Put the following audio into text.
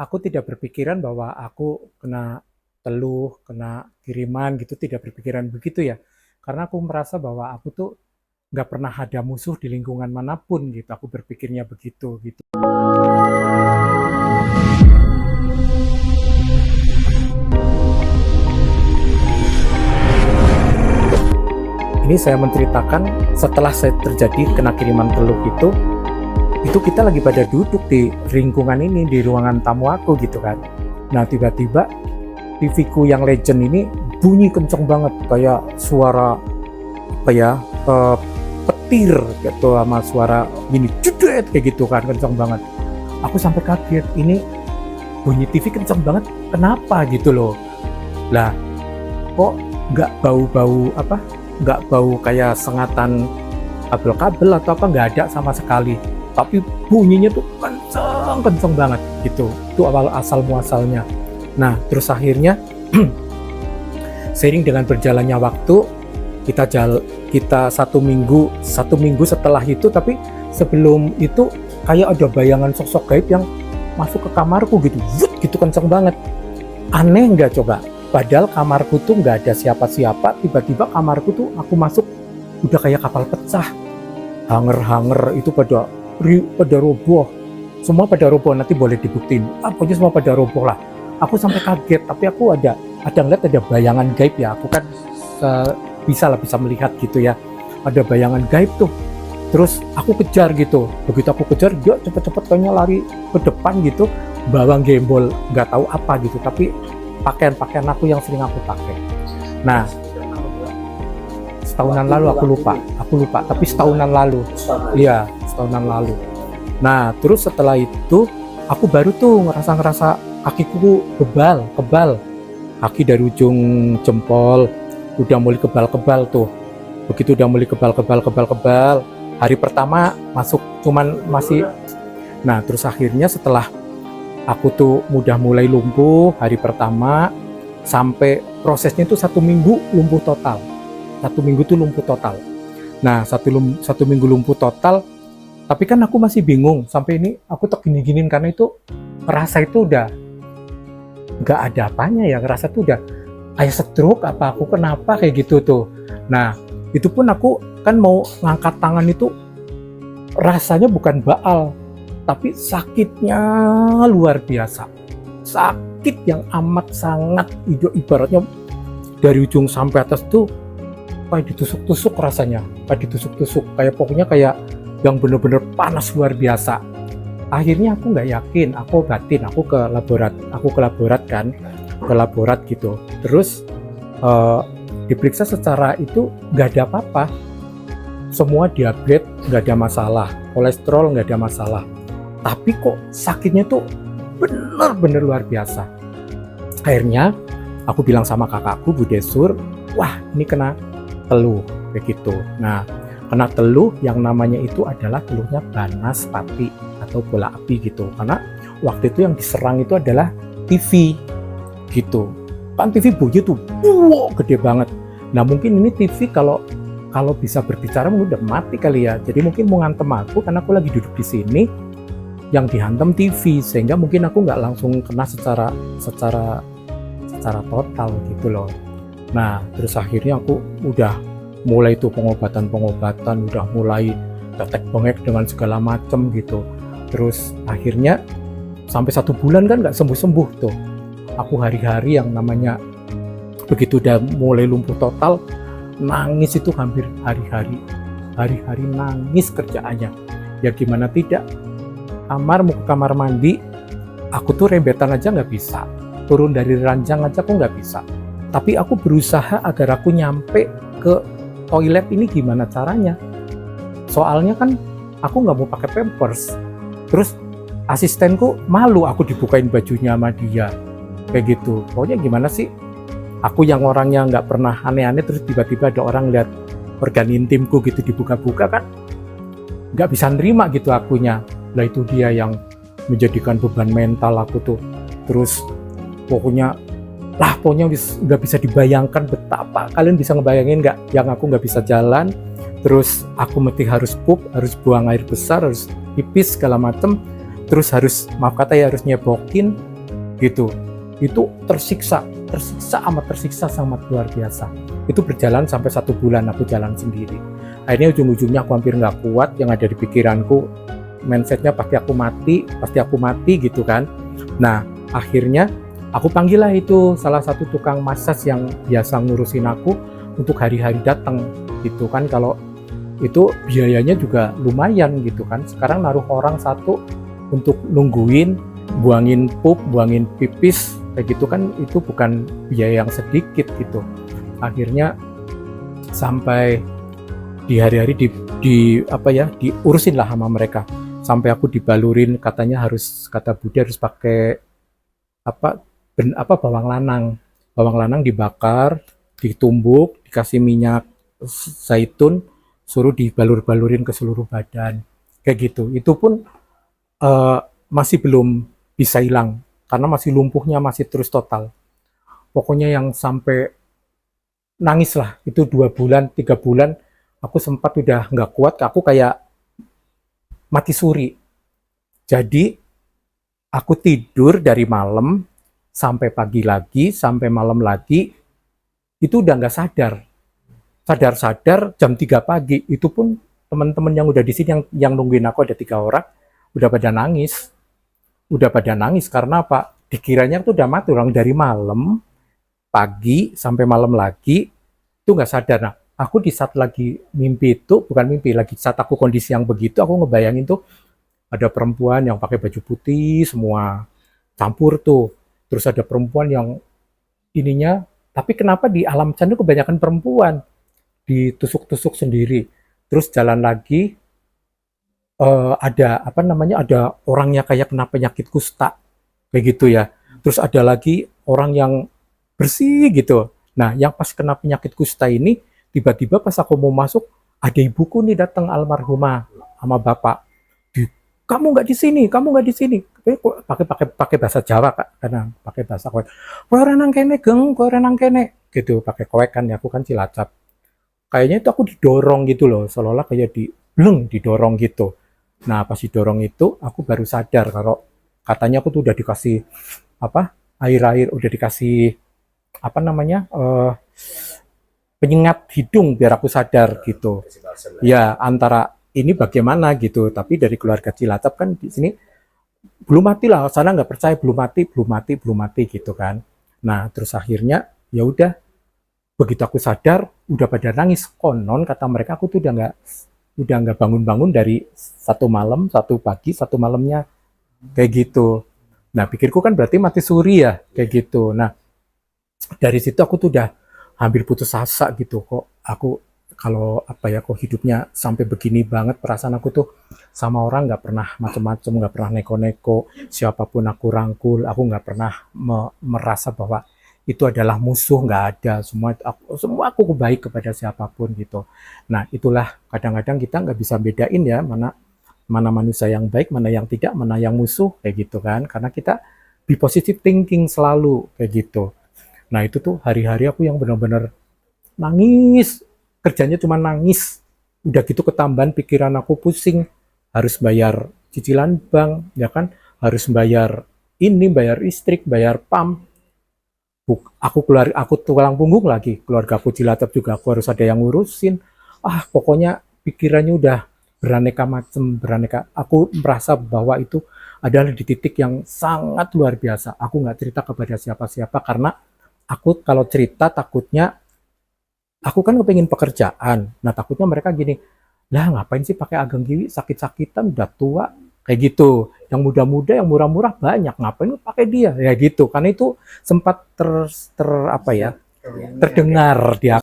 aku tidak berpikiran bahwa aku kena teluh, kena kiriman gitu, tidak berpikiran begitu ya. Karena aku merasa bahwa aku tuh nggak pernah ada musuh di lingkungan manapun gitu. Aku berpikirnya begitu gitu. Ini saya menceritakan setelah saya terjadi kena kiriman teluh itu kita lagi pada duduk di lingkungan ini, di ruangan tamu aku gitu kan. Nah tiba-tiba TV ku yang legend ini bunyi kenceng banget, kayak suara apa ya, petir gitu, sama suara gini judet kayak gitu kan, kenceng banget. Aku sampai kaget, ini bunyi TV kenceng banget kenapa gitu loh. Lah kok nggak bau-bau apa, nggak bau kayak sengatan kabel-kabel atau apa, nggak ada sama sekali, tapi bunyinya tuh kenceng banget gitu. Itu awal asal muasalnya. Nah terus akhirnya seiring dengan berjalannya waktu, kita satu minggu setelah itu, tapi sebelum itu kayak ada bayangan sosok gaib yang masuk ke kamarku gitu, gitu kenceng banget. Aneh nggak coba? Padahal kamarku tuh nggak ada siapa-siapa, tiba-tiba kamarku tuh aku masuk udah kayak kapal pecah, hanger itu pada roboh, semua pada roboh. Nanti boleh dibuktiin, pokoknya semua pada roboh lah. Aku sampai kaget, tapi aku ada ngeliat ada bayangan gaib ya, aku kan bisa melihat gitu ya, ada bayangan gaib tuh. Terus aku kejar gitu, begitu aku kejar dia cepet-cepet kayaknya lari ke depan gitu, bawa gembol nggak tahu apa gitu, tapi pakaian aku yang sering aku pakai. Nah setahunan lalu, aku lupa tapi setahunan lalu, iya setahunan lalu. Nah terus setelah itu aku baru tuh ngerasa kakiku kebal, kaki dari ujung jempol udah mulai kebal tuh. Begitu udah mulai kebal, hari pertama masuk cuman masih. Nah terus akhirnya setelah aku tuh udah mulai lumpuh hari pertama, sampai prosesnya itu 1 minggu lumpuh total. 1 minggu tuh lumpuh total. Nah satu minggu lumpuh total, tapi kan aku masih bingung sampai ini aku tak gini-giniin, karena itu rasa itu udah nggak ada apanya ya, ngerasa tuh udah kayak stroke apa, aku kenapa kayak gitu tuh. Nah itu pun aku kan mau ngangkat tangan itu rasanya bukan baal, tapi sakitnya luar biasa, sakit yang amat sangat, ibaratnya dari ujung sampai atas tuh kayak ditusuk-tusuk rasanya, kayak pokoknya kayak yang bener-bener panas luar biasa. Akhirnya aku nggak yakin, aku obatin, aku ke laborat gitu. Terus diperiksa secara itu nggak ada apa-apa, semua diabetes nggak ada masalah, kolesterol nggak ada masalah, tapi kok sakitnya tuh bener-bener luar biasa. Akhirnya aku bilang sama kakakku Bu Desur, wah ini kena teluh kayak gitu. Nah kena teluh yang namanya itu adalah teluhnya Banaspati atau bola api gitu, karena waktu itu yang diserang itu adalah TV gitu kan. TV bunyi tuh gede banget. Nah mungkin ini TV kalau bisa berbicara mungkin udah mati kali ya, jadi mungkin mau ngantem aku karena aku lagi duduk di sini, yang dihantam TV, sehingga mungkin aku nggak langsung kena secara total gitu loh. Nah terus akhirnya aku udah mulai tuh pengobatan, udah mulai tetek bengek dengan segala macem gitu. Terus akhirnya sampai 1 bulan kan nggak sembuh tuh. Aku hari-hari yang namanya begitu udah mulai lumpuh total, nangis itu hampir hari-hari nangis kerjaannya. Ya gimana tidak, mau ke kamar mandi, aku tuh rembetan aja nggak bisa, turun dari ranjang aja aku nggak bisa. Tapi aku berusaha agar aku nyampe ke toilet ini gimana caranya. Soalnya kan aku nggak mau pakai pampers. Terus asistenku malu aku dibukain bajunya sama dia kayak gitu. Pokoknya gimana sih, aku yang orangnya nggak pernah aneh-aneh, terus tiba-tiba ada orang lihat organ intimku gitu dibuka-buka, kan nggak bisa nerima gitu akunya. Lah itu dia yang menjadikan beban mental aku tuh. Terus pokoknya udah bisa dibayangkan betapa, kalian bisa ngebayangin nggak, yang aku nggak bisa jalan, terus aku mesti harus harus buang air besar, harus pipis segala macem, terus harus, maaf kata ya, harus nyebokin, gitu. Itu tersiksa amat, tersiksa sangat luar biasa. Itu berjalan sampai 1 bulan aku jalan sendiri. Akhirnya ujung-ujungnya aku hampir nggak kuat, yang ada di pikiranku mindsetnya pasti aku mati gitu kan. Nah akhirnya aku panggil lah itu salah satu tukang massage yang biasa ngurusin aku untuk hari-hari datang gitu kan. Kalau itu biayanya juga lumayan gitu kan. Sekarang naruh orang satu untuk nungguin, buangin pup, buangin pipis kayak gitu kan, itu bukan biaya yang sedikit gitu. Akhirnya sampai di hari-hari diurusin lah sama mereka, sampai aku dibalurin, katanya kata Budi harus pakai bawang lanang dibakar, ditumbuk, dikasih minyak zaitun, suruh dibalur-balurin ke seluruh badan kayak gitu. Itu pun masih belum bisa hilang karena masih lumpuhnya masih terus total. Pokoknya yang sampai nangis lah itu 2 bulan 3 bulan, aku sempat udah nggak kuat, aku kayak mati suri. Jadi aku tidur dari malam sampai pagi lagi, sampai malam lagi, itu udah nggak sadar jam 3 pagi. Itu pun teman-teman yang udah di sini yang nungguin aku ada 3 orang udah pada nangis karena apa? Dikiranya tuh udah mati orang dari malam pagi sampai malam lagi itu nggak sadar. Nah aku di saat lagi mimpi itu, bukan mimpi lagi, saat aku kondisi yang begitu, aku ngebayangin tuh ada perempuan yang pakai baju putih semua campur tuh, terus ada perempuan yang ininya, tapi kenapa di alam sana kebanyakan perempuan ditusuk-tusuk sendiri. Terus jalan lagi ada ada orangnya kayak kena penyakit kusta kayak gitu ya. Terus ada lagi orang yang bersih gitu. Nah yang pas kena penyakit kusta ini, tiba-tiba pas aku mau masuk ada ibuku nih datang, almarhumah sama bapak. Kamu nggak di sini, pakai bahasa Jawa Kak, karena pakai bahasa kowe. Kowe renang kene geng, kowe renang kene gitu, pakai kowe kan ya, aku kan Cilacap. Kayaknya itu aku didorong gitu loh, seolah-olah kayak didorong gitu. Nah pas didorong itu aku baru sadar kalau katanya aku tuh udah dikasih air, udah dikasih penyengat hidung biar aku sadar gitu. Ya antara ini bagaimana gitu, tapi dari keluarga Cilacap kan di sini belum mati lah, sana nggak percaya belum mati gitu kan. Nah terus akhirnya ya udah, begitu aku sadar udah pada nangis. Konon kata mereka aku tuh udah nggak bangun-bangun dari 1 malam, 1 pagi, 1 malamnya kayak gitu. Nah pikirku kan berarti mati suri ya kayak gitu. Nah dari situ aku tuh udah hampir putus asa gitu, kok aku kalau kok hidupnya sampai begini banget. Perasaan aku tuh sama orang nggak pernah macem-macem, nggak pernah neko-neko, siapapun aku rangkul, aku nggak pernah merasa bahwa itu adalah musuh, nggak ada. Semua aku baik kepada siapapun gitu. Nah itulah kadang-kadang kita nggak bisa bedain ya mana manusia yang baik, mana yang tidak, mana yang musuh kayak gitu kan, karena kita be positive thinking selalu kayak gitu. Nah itu tuh hari-hari aku yang benar-benar nangis, kerjanya cuma nangis. Udah gitu ketambahan pikiran aku pusing, harus bayar cicilan bank ya kan, harus bayar ini, bayar listrik, bayar PAM. Aku tulang punggung lagi, keluarga aku Cilacap juga aku harus ada yang ngurusin. Pokoknya pikirannya udah beraneka macam, aku merasa bahwa itu adalah di titik yang sangat luar biasa. Aku nggak cerita kepada siapa-siapa karena aku kalau cerita takutnya, aku kan kepengen pekerjaan. Nah takutnya mereka gini, lah ngapain sih pakai Ageng Kiwi, sakit-sakitan udah tua kayak gitu. Yang muda-muda, yang murah-murah banyak, ngapain pakai dia ya gitu. Karena itu sempat terdengar dia